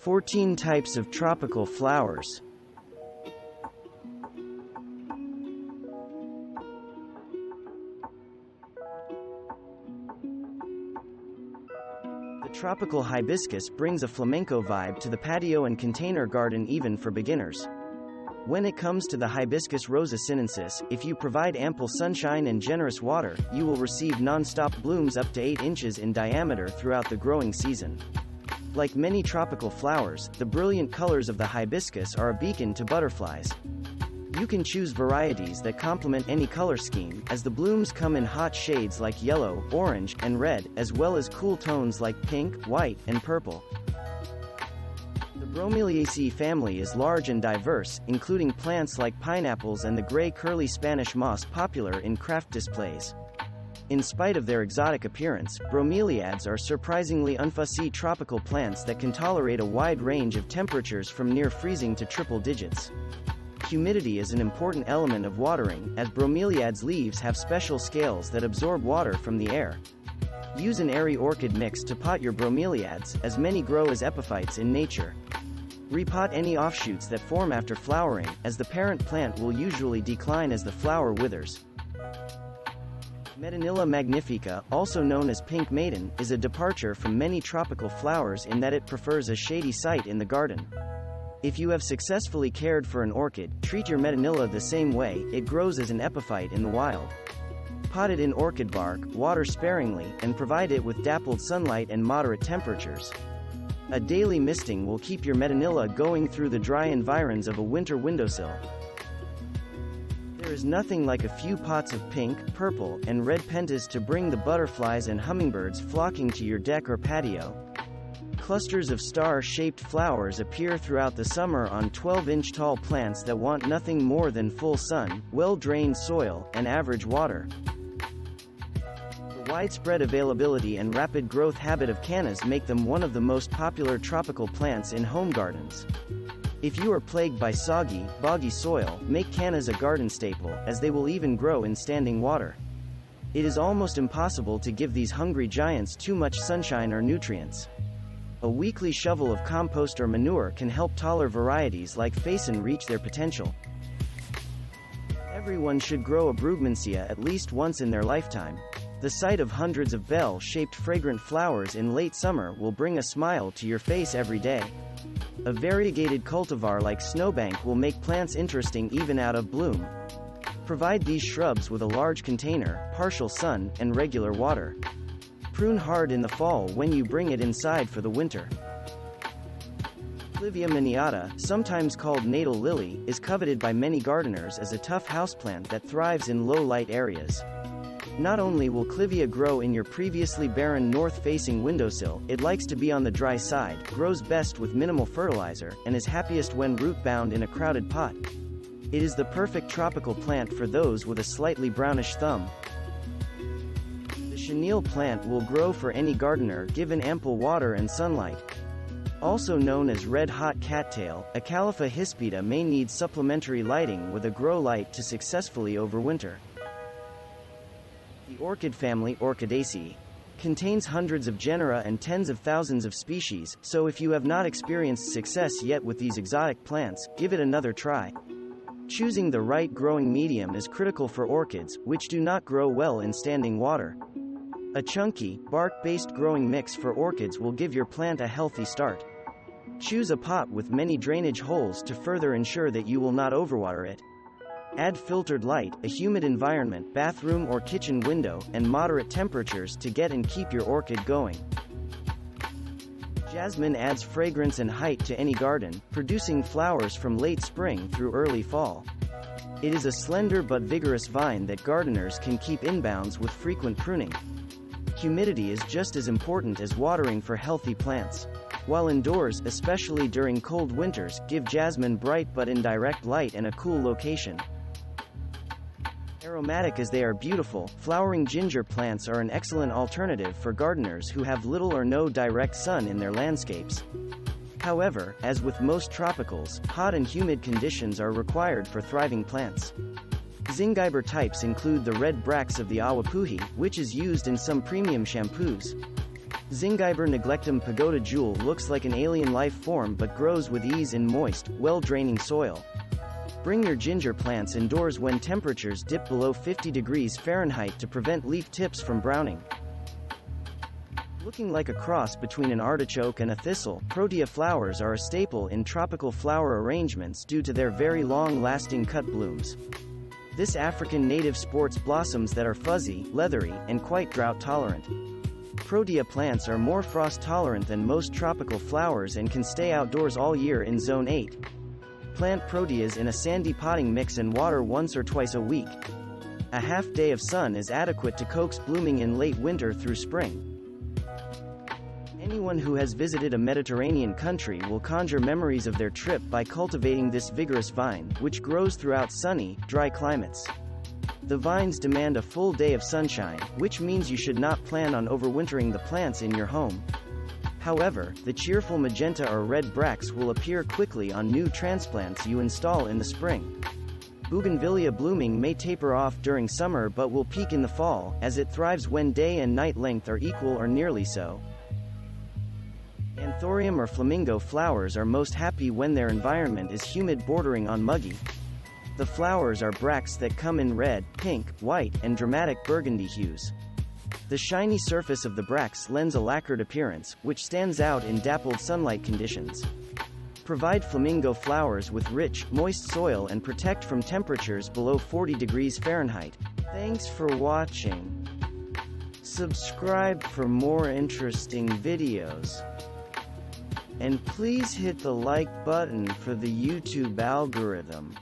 14 types of tropical flowers. The tropical hibiscus brings a flamenco vibe to the patio and container garden even for beginners. When it comes to the hibiscus rosa-sinensis, if you provide ample sunshine and generous water, you will receive non-stop blooms up to 8 inches in diameter throughout the growing season. Like many tropical flowers, the brilliant colors of the hibiscus are a beacon to butterflies. You can choose varieties that complement any color scheme, as the blooms come in hot shades like yellow, orange, and red, as well as cool tones like pink, white, and purple. The Bromeliaceae family is large and diverse, including plants like pineapples and the gray curly Spanish moss popular in craft displays. In spite of their exotic appearance, bromeliads are surprisingly unfussy tropical plants that can tolerate a wide range of temperatures from near freezing to triple digits. Humidity is an important element of watering, as bromeliads' leaves have special scales that absorb water from the air. Use an airy orchid mix to pot your bromeliads, as many grow as epiphytes in nature. Repot any offshoots that form after flowering, as the parent plant will usually decline as the flower withers. Medinilla magnifica, also known as pink maiden, is a departure from many tropical flowers in that it prefers a shady site in the garden. If you have successfully cared for an orchid, treat your Medinilla the same way. It grows as an epiphyte in the wild. Pot it in orchid bark, water sparingly, and provide it with dappled sunlight and moderate temperatures. A daily misting will keep your Medinilla going through the dry environs of a winter windowsill. There is nothing like a few pots of pink, purple, and red pentas to bring the butterflies and hummingbirds flocking to your deck or patio. Clusters of star-shaped flowers appear throughout the summer on 12-inch tall plants that want nothing more than full sun, well-drained soil, and average water. The widespread availability and rapid growth habit of cannas make them one of the most popular tropical plants in home gardens. If you are plagued by soggy, boggy soil, make cannas a garden staple, as they will even grow in standing water. It is almost impossible to give these hungry giants too much sunshine or nutrients. A weekly shovel of compost or manure can help taller varieties like Faison reach their potential. Everyone should grow a Brugmansia at least once in their lifetime. The sight of hundreds of bell-shaped fragrant flowers in late summer will bring a smile to your face every day. A variegated cultivar like snowbank will make plants interesting even out of bloom. Provide these shrubs with a large container, partial sun, and regular water. Prune hard in the fall when you bring it inside for the winter. Clivia miniata, sometimes called natal lily, is coveted by many gardeners as a tough houseplant that thrives in low-light areas. Not only will Clivia grow in your previously barren north-facing windowsill, it likes to be on the dry side, grows best with minimal fertilizer, and is happiest when root-bound in a crowded pot. It is the perfect tropical plant for those with a slightly brownish thumb. The chenille plant will grow for any gardener given ample water and sunlight. Also known as red-hot cattail, Acalypha hispida may need supplementary lighting with a grow light to successfully overwinter. The orchid family, Orchidaceae, contains hundreds of genera and tens of thousands of species, so if you have not experienced success yet with these exotic plants, give it another try. Choosing the right growing medium is critical for orchids, which do not grow well in standing water. A chunky, bark-based growing mix for orchids will give your plant a healthy start. Choose a pot with many drainage holes to further ensure that you will not overwater it. Add filtered light, a humid environment, bathroom or kitchen window, and moderate temperatures to get and keep your orchid going. Jasmine adds fragrance and height to any garden, producing flowers from late spring through early fall. It is a slender but vigorous vine that gardeners can keep inbounds with frequent pruning. Humidity is just as important as watering for healthy plants. While indoors, especially during cold winters, give jasmine bright but indirect light and a cool location. Aromatic as they are beautiful, flowering ginger plants are an excellent alternative for gardeners who have little or no direct sun in their landscapes. However, as with most tropicals, hot and humid conditions are required for thriving plants. Zingiber types include the red bracts of the awapuhi, which is used in some premium shampoos. Zingiber neglectum pagoda jewel looks like an alien life form but grows with ease in moist, well-draining soil. Bring your ginger plants indoors when temperatures dip below 50 degrees Fahrenheit to prevent leaf tips from browning. Looking like a cross between an artichoke and a thistle, protea flowers are a staple in tropical flower arrangements due to their very long-lasting cut blooms. This African native sports blossoms that are fuzzy, leathery, and quite drought-tolerant. Protea plants are more frost-tolerant than most tropical flowers and can stay outdoors all year in Zone 8. Plant proteas in a sandy potting mix and water once or twice a week. A half day of sun is adequate to coax blooming in late winter through spring. Anyone who has visited a Mediterranean country will conjure memories of their trip by cultivating this vigorous vine, which grows throughout sunny, dry climates. The vines demand a full day of sunshine, which means you should not plan on overwintering the plants in your home. However, the cheerful magenta or red bracts will appear quickly on new transplants you install in the spring. Bougainvillea blooming may taper off during summer but will peak in the fall, as it thrives when day and night length are equal or nearly so. Anthurium or flamingo flowers are most happy when their environment is humid bordering on muggy. The flowers are bracts that come in red, pink, white, and dramatic burgundy hues. The shiny surface of the bracts lends a lacquered appearance, which stands out in dappled sunlight conditions. Provide flamingo flowers with rich, moist soil and protect from temperatures below 40 degrees Fahrenheit. Thanks for watching. Subscribe for more interesting videos. And please hit the like button for the YouTube algorithm.